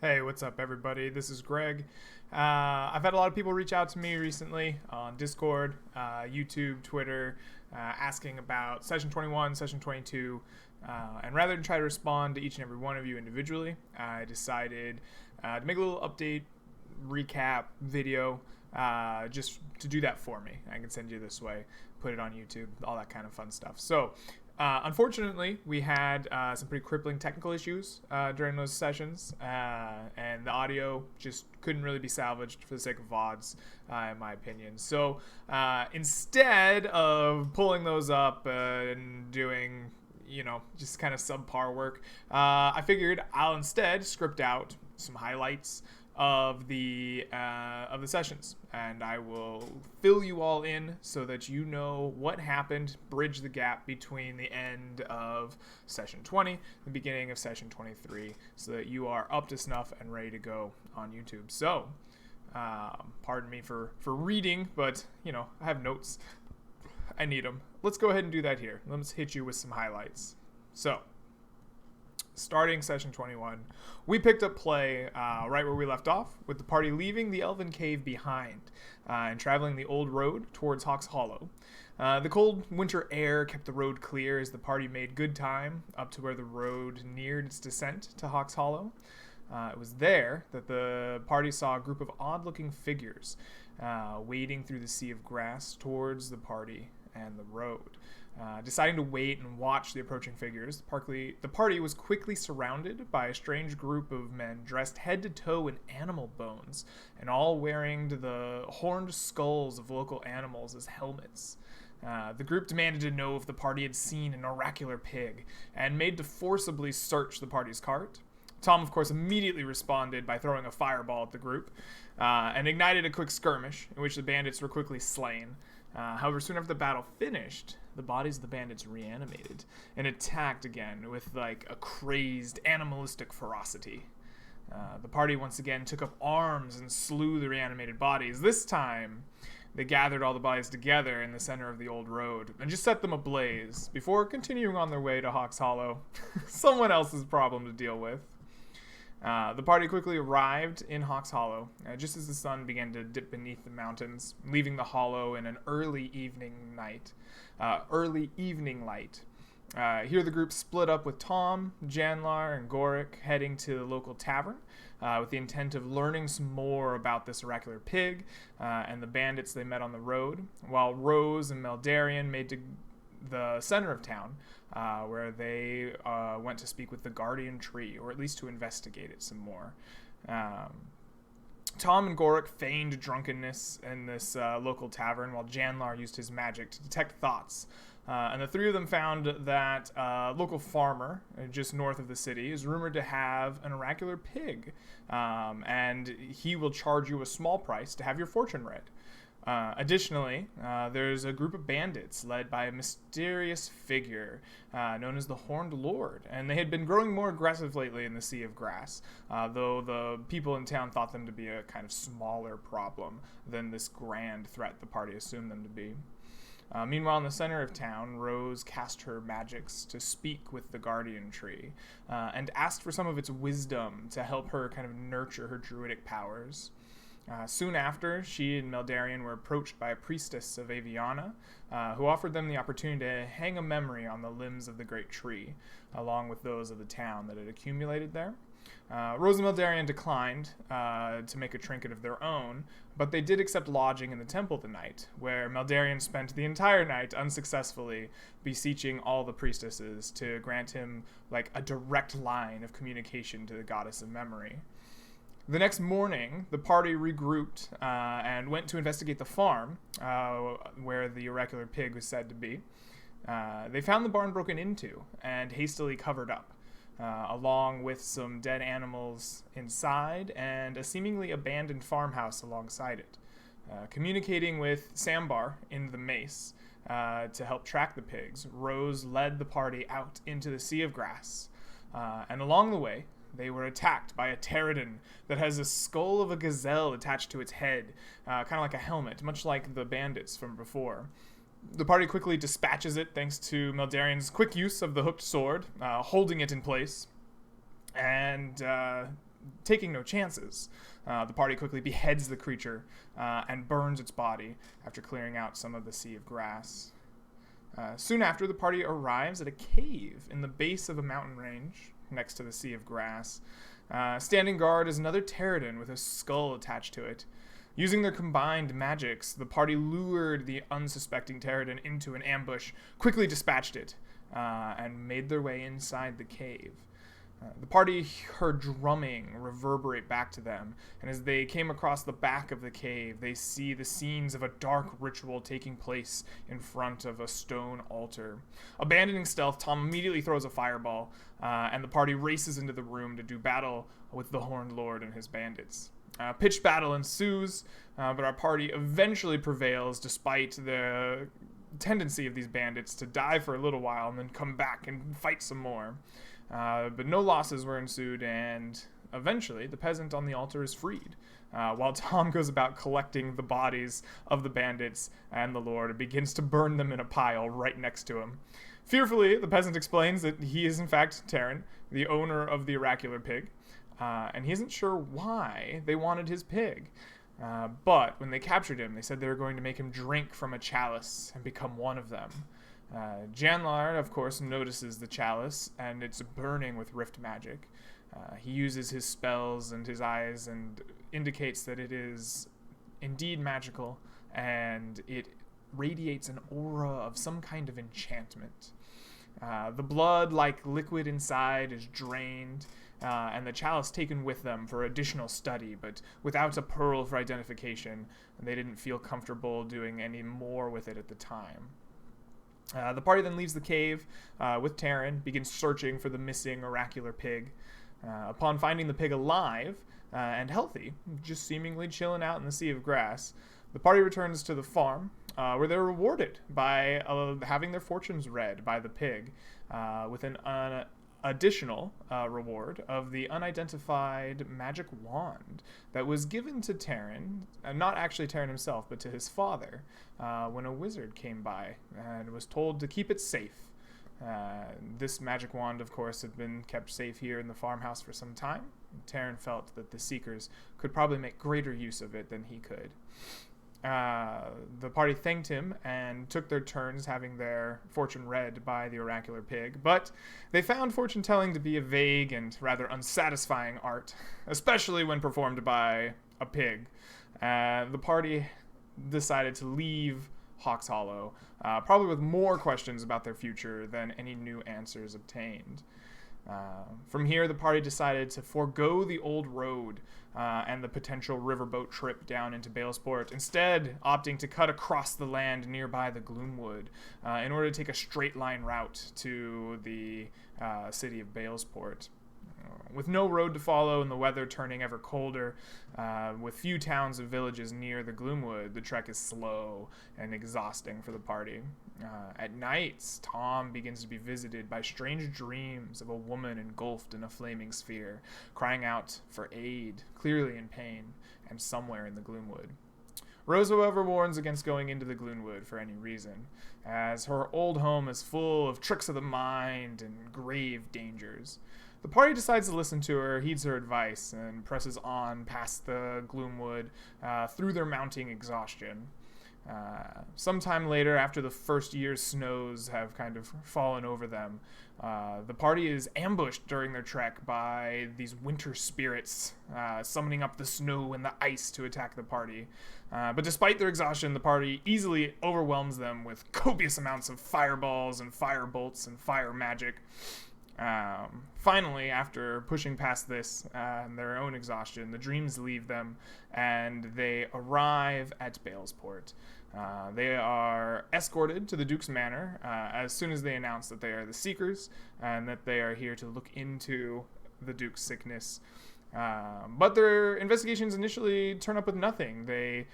Hey, what's up, everybody? This is Greg. I've had a lot of people reach out to me recently on Discord, YouTube, Twitter, asking about Session 21, Session 22. And rather than try to respond to each and every one of you individually, I decided to make a little update, recap video, just to do that for me. I can send you this way, put it on YouTube, all that kind of fun stuff. So, unfortunately, we had some pretty crippling technical issues during those sessions, and the audio just couldn't really be salvaged for the sake of VODs, in my opinion. So instead of pulling those up and doing, just kind of subpar work, I figured I'll instead script out some highlights of the sessions, and I will fill you all in so that you know what happened, bridge the gap between the end of session 20, the beginning of session 23, so that you are up to snuff and ready to go on YouTube. So, pardon me for reading, but I have notes. I need them. Let's go ahead and do that here. Let's hit you with some highlights. So, starting session 21, we picked up play right where we left off, with the party leaving the Elven Cave behind and traveling the old road towards Hawk's Hollow. The cold winter air kept the road clear as the party made good time up to where the road neared its descent to Hawk's Hollow. It was there that the party saw a group of odd-looking figures wading through the sea of grass towards the party and the road. Deciding to wait and watch the approaching figures, the party was quickly surrounded by a strange group of men dressed head to toe in animal bones and all wearing the horned skulls of local animals as helmets. The group demanded to know if the party had seen an oracular pig and made to forcibly search the party's cart. Tom, of course, immediately responded by throwing a fireball at the group and ignited a quick skirmish in which the bandits were quickly slain. However, soon after the battle finished, the bodies of the bandits reanimated and attacked again with a crazed animalistic ferocity. The party once again took up arms and slew the reanimated bodies. This time, they gathered all the bodies together in the center of the old road and just set them ablaze before continuing on their way to Hawk's Hollow, someone else's problem to deal with. The party quickly arrived in Hawk's Hollow, just as the sun began to dip beneath the mountains, leaving the hollow in an early evening light. Here the group split up with Tom, Janlar, and Gorik heading to the local tavern with the intent of learning some more about this oracular pig and the bandits they met on the road, while Rose and Meldarian made to the center of town, where they went to speak with the guardian tree, or at least to investigate it some more. Tom and Gorik feigned drunkenness in this local tavern, while Janlar used his magic to detect thoughts. And the three of them found that a local farmer just north of the city is rumored to have an oracular pig, and he will charge you a small price to have your fortune read. Additionally, there's a group of bandits led by a mysterious figure known as the Horned Lord, and they had been growing more aggressive lately in the Sea of Grass, though the people in town thought them to be a kind of smaller problem than this grand threat the party assumed them to be. Meanwhile, in the center of town, Rose cast her magics to speak with the guardian tree and asked for some of its wisdom to help her kind of nurture her druidic powers. Soon after, she and Meldarian were approached by a priestess of Aviana, who offered them the opportunity to hang a memory on the limbs of the great tree, along with those of the town that had accumulated there. Rose and Meldarian declined to make a trinket of their own, but they did accept lodging in the temple the night, where Meldarian spent the entire night unsuccessfully beseeching all the priestesses to grant him a direct line of communication to the goddess of memory. The next morning, the party regrouped and went to investigate the farm where the oracular pig was said to be. They found the barn broken into and hastily covered up, along with some dead animals inside and a seemingly abandoned farmhouse alongside it. Communicating with Sambar in the mace to help track the pigs, Rose led the party out into the Sea of Grass, and along the way, they were attacked by a pterodon that has a skull of a gazelle attached to its head, kind of like a helmet, much like the bandits from before. The party quickly dispatches it thanks to Meldarian's quick use of the hooked sword, holding it in place. And taking no chances, the party quickly beheads the creature and burns its body after clearing out some of the sea of grass. Soon after, the party arrives at a cave in the base of a mountain range next to the sea of grass. Standing guard is another pterodon with a skull attached to it. Using their combined magics, the party lured the unsuspecting pterodon into an ambush, quickly dispatched it, and made their way inside the cave. The party heard drumming reverberate back to them, and as they came across the back of the cave, they see the scenes of a dark ritual taking place in front of a stone altar. Abandoning stealth, Tom immediately throws a fireball, and the party races into the room to do battle with the Horned Lord and his bandits. Pitched battle ensues, but our party eventually prevails despite the tendency of these bandits to die for a little while and then come back and fight some more. But no losses were ensued, and eventually the peasant on the altar is freed, while Tom goes about collecting the bodies of the bandits and the Lord and begins to burn them in a pile right next to him. Fearfully, the peasant explains that he is in fact Terran, the owner of the oracular pig, and he isn't sure why they wanted his pig. But when they captured him, they said they were going to make him drink from a chalice and become one of them. Janlar, of course, notices the chalice, and it's burning with rift magic. He uses his spells and his eyes and indicates that it is indeed magical, and it radiates an aura of some kind of enchantment. The blood-like liquid inside is drained, and the chalice taken with them for additional study, but without a pearl for identification, and they didn't feel comfortable doing any more with it at the time. The party then leaves the cave with Terran, begins searching for the missing oracular pig. Upon finding the pig alive and healthy, just seemingly chilling out in the sea of grass, the party returns to the farm, where they're rewarded by having their fortunes read by the pig, with an additional reward of the unidentified magic wand that was given to Terran, not actually Terran himself, but to his father, when a wizard came by and was told to keep it safe. This magic wand, of course, had been kept safe here in the farmhouse for some time. Terran felt that the Seekers could probably make greater use of it than he could. The party thanked him and took their turns having their fortune read by the oracular pig, but they found fortune-telling to be a vague and rather unsatisfying art, especially when performed by a pig. The party decided to leave Hawks Hollow, probably with more questions about their future than any new answers obtained. From here, the party decided to forego the old road and the potential riverboat trip down into Balesport, instead opting to cut across the land nearby the Gloomwood in order to take a straight line route to the city of Balesport. With no road to follow and the weather turning ever colder, with few towns and villages near the Gloomwood, the trek is slow and exhausting for the party. At nights, Tom begins to be visited by strange dreams of a woman engulfed in a flaming sphere, crying out for aid, clearly in pain, and somewhere in the Gloomwood. Rose, however, warns against going into the Gloomwood for any reason, as her old home is full of tricks of the mind and grave dangers. The party decides to listen to her, heeds her advice, and presses on past the Gloomwood through their mounting exhaustion. Sometime later, after the first year's snows have kind of fallen over them, the party is ambushed during their trek by these winter spirits, summoning up the snow and the ice to attack the party. But despite their exhaustion, the party easily overwhelms them with copious amounts of fireballs and fire bolts and fire magic. Finally, after pushing past this and their own exhaustion, the dreams leave them and they arrive at Balesport. They are escorted to the Duke's Manor as soon as they announce that they are the Seekers and that they are here to look into the Duke's sickness. But their investigations initially turn up with nothing. They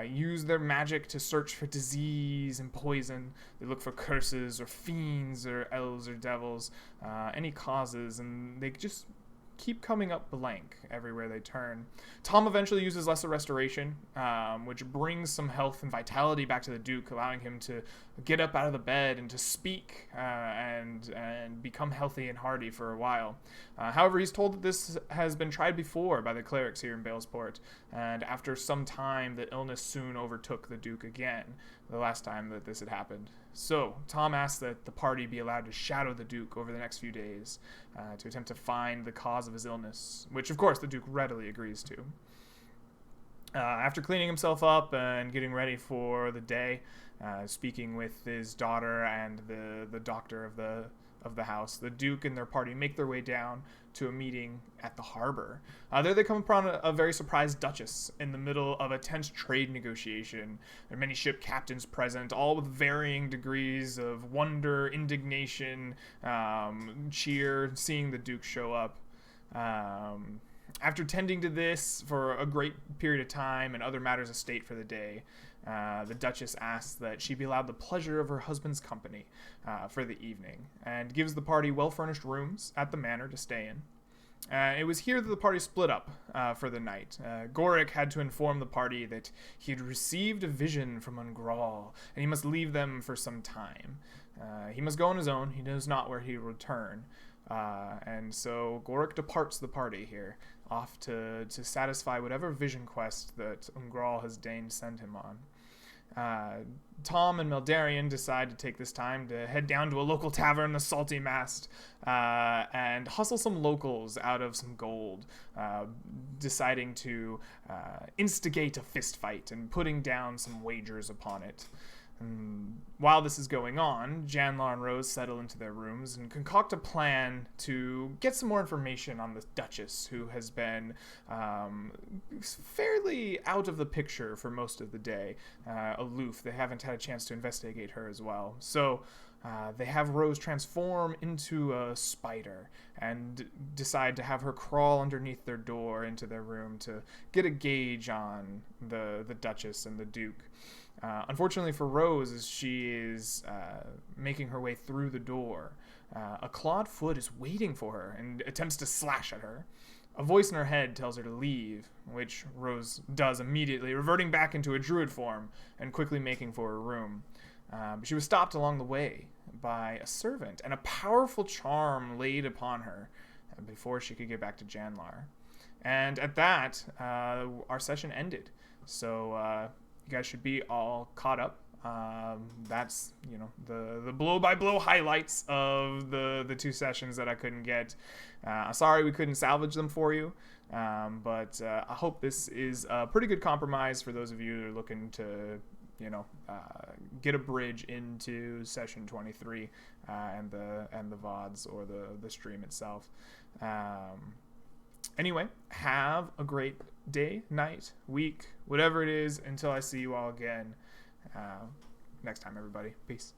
use their magic to search for disease and poison. They look for curses or fiends or elves or devils, any causes, and they just keep coming up blank everywhere they turn. Tom eventually uses Lesser Restoration, which brings some health and vitality back to the Duke, allowing him to get up out of the bed and to speak and become healthy and hardy for a while. However, he's told that this has been tried before by the clerics here in Balesport, and after some time, the illness soon overtook the Duke again, the last time that this had happened. So, Tom asks that the party be allowed to shadow the Duke over the next few days to attempt to find the cause of his illness, which of course the Duke readily agrees to. After cleaning himself up and getting ready for the day, speaking with his daughter and the doctor of the house, the Duke and their party make their way down to a meeting at the harbor. There they come upon a very surprised Duchess in the middle of a tense trade negotiation. There are many ship captains present, all with varying degrees of wonder, indignation, cheer, seeing the Duke show up. After tending to this for a great period of time and other matters of state for the day, the Duchess asks that she be allowed the pleasure of her husband's company for the evening, and gives the party well-furnished rooms at the manor to stay in. It was here that the party split up for the night. Gorick had to inform the party that he had received a vision from Ungral, and he must leave them for some time. He must go on his own. He knows not where he will return. And so Gorick departs the party here, off to satisfy whatever vision quest that Ungral has deigned send him on. Tom and Meldarian decide to take this time to head down to a local tavern, the Salty Mast, and hustle some locals out of some gold, deciding to instigate a fist fight and putting down some wagers upon it. While this is going on, Janlar and Rose settle into their rooms and concoct a plan to get some more information on the Duchess, who has been fairly out of the picture for most of the day, aloof. They haven't had a chance to investigate her as well. So they have Rose transform into a spider and decide to have her crawl underneath their door into their room to get a gauge on the Duchess and the Duke. Unfortunately for Rose, as she is making her way through the door, a clawed foot is waiting for her and attempts to slash at her. A voice in her head tells her to leave, which Rose does immediately, reverting back into a druid form and quickly making for her room. But she was stopped along the way by a servant and a powerful charm laid upon her before she could get back to Janlar. And at that, our session ended. So you guys should be all caught up. That's, the blow-by-blow highlights of the two sessions that I couldn't get. Sorry we couldn't salvage them for you, but I hope this is a pretty good compromise for those of you that are looking to, get a bridge into session 23 and the VODs or the stream itself. Anyway, have a great day, night, week, whatever it is, until I see you all again next time, everybody. Peace.